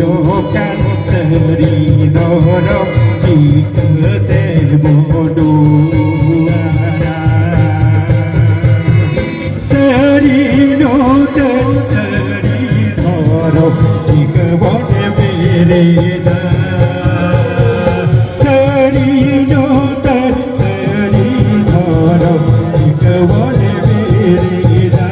tunjukkan seridoro jika temu dua serino dan seridoro jika boleh berbeda serino dan seridoro jika boleh berbeda.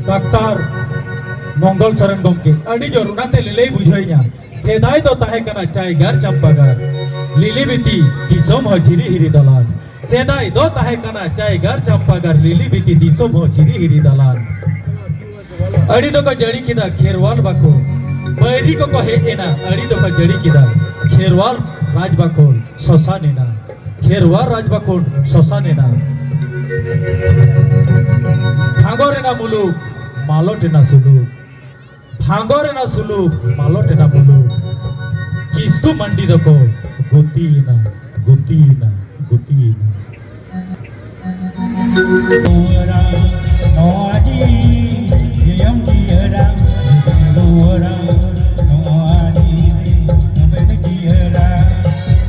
Doctor Mangal Saran गमके अड़ी जरूरत लिले बुझाइया सेदाय तो ताहे कना चाय घर चंपागर लिली बीती दिसोम हजिरी हिरी दलाल सेदाय दो ताहे कना चाय घर चंपागर लिली बीती दिसोम हजिरी हिरी दलाल अड़ी दो को जड़ी किदा खेरवाल बाको बैरी को हे एना अड़ी दो को जड़ी किदा खेरवाल राज बाको शशानेना खेरवाल राज बाको शशानेना भांगोरेना मुलुक मालोटेना सुलुक भांगोरेना सुलुक मालोटेना मुलुक किसको मंडी दको गुतीना गुतीना गुतीना Luara noadi yang diera luara noadi ben diera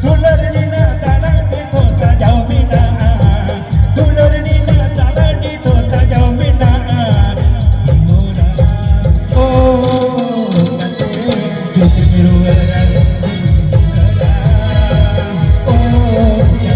dular nina tanah di kosa jauh mina dular nina tanah di kosa jauh mina luara oh kate juti luara oh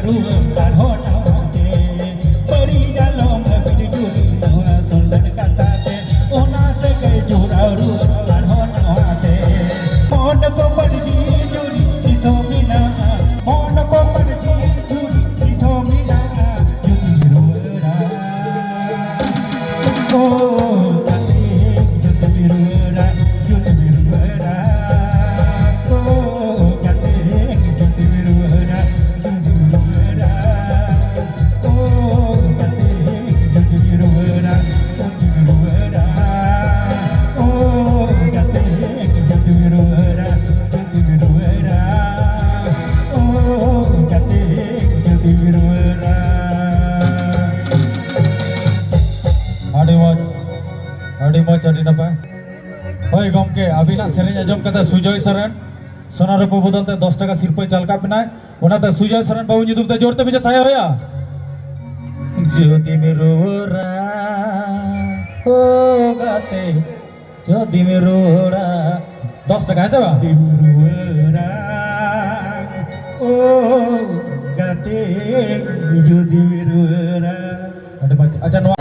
ruwa arhon awate bari jalom bidi juri noa soldan katate ona se ke jura ruwa arhon awate mon ko parji juri ito mina mon ko parji juri ito mina juri ruwa oh kate juri ruwa juri ruwa oh kate juri ruwa Adi napa? Hoi gomke, abina serenya jom kata Sujoy Saran, Sonar Rupa bodol te 10 টাকা sirpoi chalka pinai, onate Sujoy Saran babu nyutum te jorte bija thaya hoya. Jodi merora, oh gate, jodi merora, 10 টাকা আছে বা? Dimruara oh gate jodi mirura Acha no